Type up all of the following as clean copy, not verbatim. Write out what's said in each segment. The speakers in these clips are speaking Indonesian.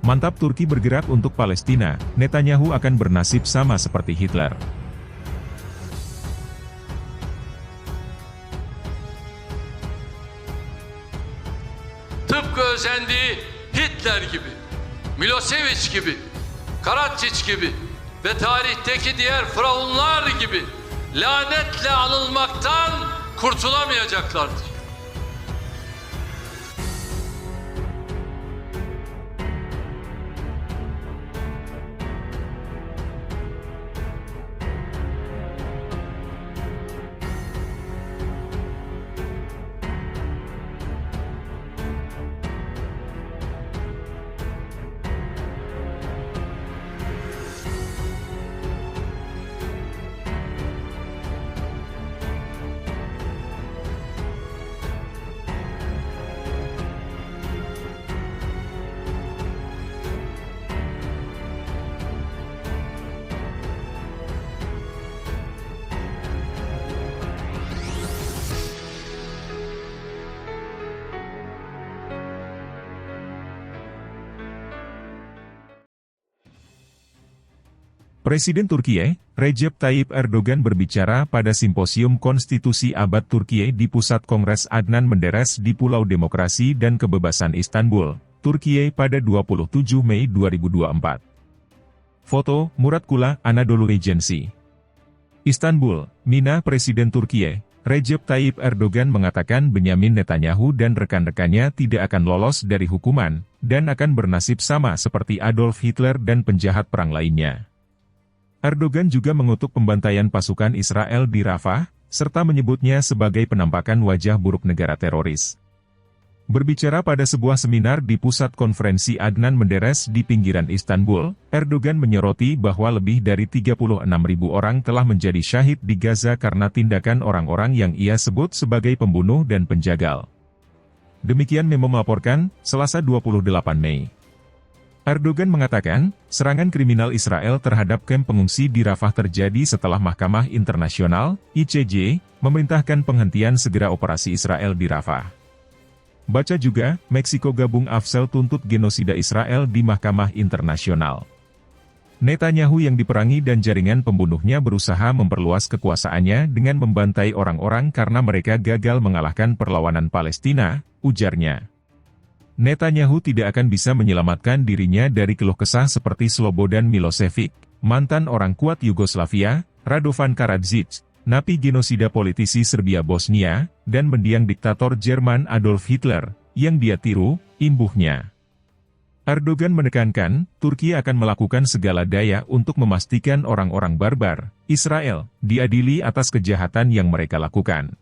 Mantap, Turki bergerak untuk Palestina, Netanyahu akan bernasib sama seperti Hitler. Tıpkı özendiği Hitler gibi, Milosevic gibi, Karadziç gibi ve tarihteki diğer firavunlar gibi lanetle anılmaktan kurtulamayacaklardır. Presiden Turkiye, Recep Tayyip Erdogan berbicara pada Simposium Konstitusi Abad Turkiye di Pusat Kongres Adnan Menderes di Pulau Demokrasi dan Kebebasan Istanbul, Turkiye pada 27 Mei 2024. Foto, Murat Kula, Anadolu Agency. Istanbul, Mina. Presiden Turkiye, Recep Tayyip Erdogan mengatakan Benyamin Netanyahu dan rekan-rekannya tidak akan lolos dari hukuman, dan akan bernasib sama seperti Adolf Hitler dan penjahat perang lainnya. Erdogan juga mengutuk pembantaian pasukan Israel di Rafah, serta menyebutnya sebagai penampakan wajah buruk negara teroris. Berbicara pada sebuah seminar di Pusat Konferensi Adnan Menderes di pinggiran Istanbul, Erdogan menyoroti bahwa lebih dari 36.000 orang telah menjadi syahid di Gaza karena tindakan orang-orang yang ia sebut sebagai pembunuh dan penjagal. Demikian Memo melaporkan, Selasa 28 Mei. Erdogan mengatakan, serangan kriminal Israel terhadap kamp pengungsi di Rafah terjadi setelah Mahkamah Internasional, ICJ, memerintahkan penghentian segera operasi Israel di Rafah. Baca juga, Meksiko gabung Afsel tuntut genosida Israel di Mahkamah Internasional. Netanyahu yang diperangi dan jaringan pembunuhnya berusaha memperluas kekuasaannya dengan membantai orang-orang karena mereka gagal mengalahkan perlawanan Palestina, ujarnya. Netanyahu tidak akan bisa menyelamatkan dirinya dari keluh kesah seperti Slobodan Milosevic, mantan orang kuat Yugoslavia, Radovan Karadzic, napi genosida politisi Serbia Bosnia, dan mendiang diktator Jerman Adolf Hitler, yang dia tiru, imbuhnya. Erdogan menekankan, Turki akan melakukan segala daya untuk memastikan orang-orang barbar, Israel, diadili atas kejahatan yang mereka lakukan.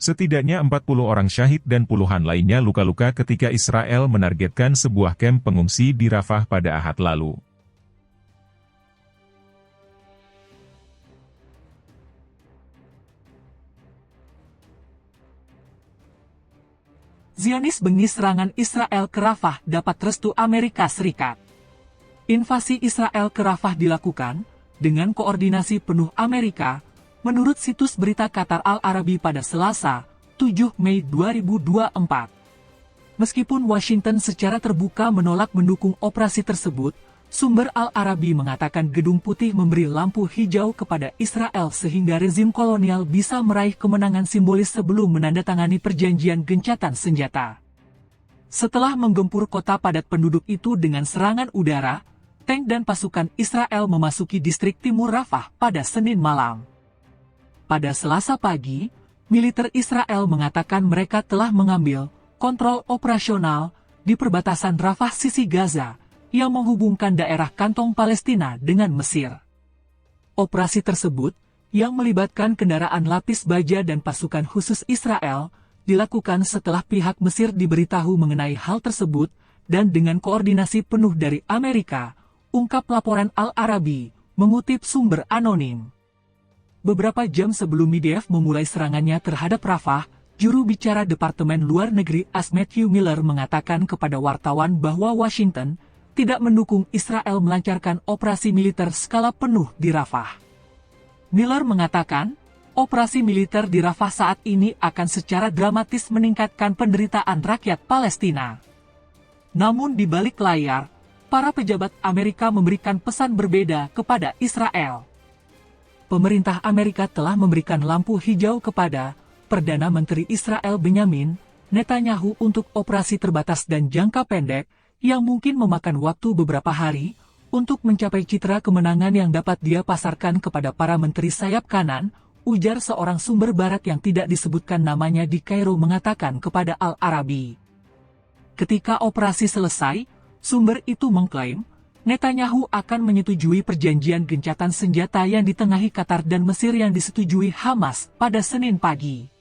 Setidaknya 40 orang syahid dan puluhan lainnya luka-luka ketika Israel menargetkan sebuah kamp pengungsi di Rafah pada Ahad lalu. Zionis bengis serangan Israel ke Rafah dapat restu Amerika Serikat. Invasi Israel ke Rafah dilakukan dengan koordinasi penuh Amerika, menurut situs berita Qatar Al-Arabi pada Selasa, 7 Mei 2024. Meskipun Washington secara terbuka menolak mendukung operasi tersebut, sumber Al-Arabi mengatakan Gedung Putih memberi lampu hijau kepada Israel sehingga rezim kolonial bisa meraih kemenangan simbolis sebelum menandatangani perjanjian gencatan senjata. Setelah menggempur kota padat penduduk itu dengan serangan udara, tank dan pasukan Israel memasuki distrik timur Rafah pada Senin malam. Pada Selasa pagi, militer Israel mengatakan mereka telah mengambil kontrol operasional di perbatasan Rafah sisi Gaza yang menghubungkan daerah kantong Palestina dengan Mesir. Operasi tersebut, yang melibatkan kendaraan lapis baja dan pasukan khusus Israel, dilakukan setelah pihak Mesir diberitahu mengenai hal tersebut dan dengan koordinasi penuh dari Amerika, ungkap laporan Al-Arabi, mengutip sumber anonim. Beberapa jam sebelum IDF memulai serangannya terhadap Rafah, juru bicara Departemen Luar Negeri Matthew Miller mengatakan kepada wartawan bahwa Washington tidak mendukung Israel melancarkan operasi militer skala penuh di Rafah. Miller mengatakan, operasi militer di Rafah saat ini akan secara dramatis meningkatkan penderitaan rakyat Palestina. Namun di balik layar, para pejabat Amerika memberikan pesan berbeda kepada Israel. Pemerintah Amerika telah memberikan lampu hijau kepada Perdana Menteri Israel Benyamin Netanyahu untuk operasi terbatas dan jangka pendek yang mungkin memakan waktu beberapa hari untuk mencapai citra kemenangan yang dapat dia pasarkan kepada para menteri sayap kanan, ujar seorang sumber barat yang tidak disebutkan namanya di Kairo mengatakan kepada Al-Arabi. Ketika operasi selesai, sumber itu mengklaim, Netanyahu akan menyetujui perjanjian gencatan senjata yang ditengahi Qatar dan Mesir yang disetujui Hamas pada Senin pagi.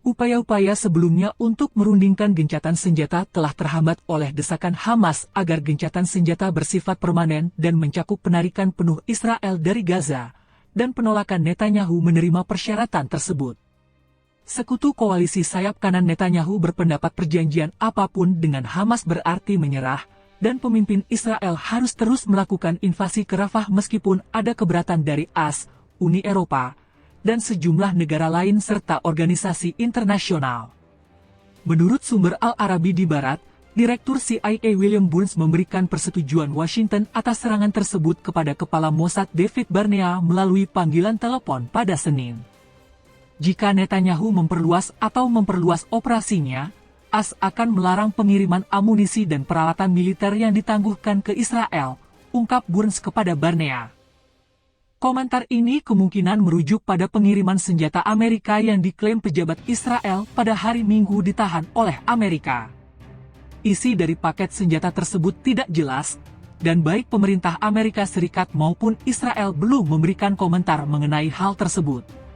Upaya-upaya sebelumnya untuk merundingkan gencatan senjata telah terhambat oleh desakan Hamas agar gencatan senjata bersifat permanen dan mencakup penarikan penuh Israel dari Gaza, dan penolakan Netanyahu menerima persyaratan tersebut. Sekutu koalisi sayap kanan Netanyahu berpendapat perjanjian apapun dengan Hamas berarti menyerah, dan pemimpin Israel harus terus melakukan invasi ke Rafah meskipun ada keberatan dari AS, Uni Eropa, dan sejumlah negara lain serta organisasi internasional. Menurut sumber Al-Arabi di Barat, Direktur CIA William Burns memberikan persetujuan Washington atas serangan tersebut kepada Kepala Mossad David Barnea melalui panggilan telepon pada Senin. Jika Netanyahu memperluas operasinya, AS akan melarang pengiriman amunisi dan peralatan militer yang ditangguhkan ke Israel, ungkap Burns kepada Barnea. Komentar ini kemungkinan merujuk pada pengiriman senjata Amerika yang diklaim pejabat Israel pada hari Minggu ditahan oleh Amerika. Isi dari paket senjata tersebut tidak jelas, dan baik pemerintah Amerika Serikat maupun Israel belum memberikan komentar mengenai hal tersebut.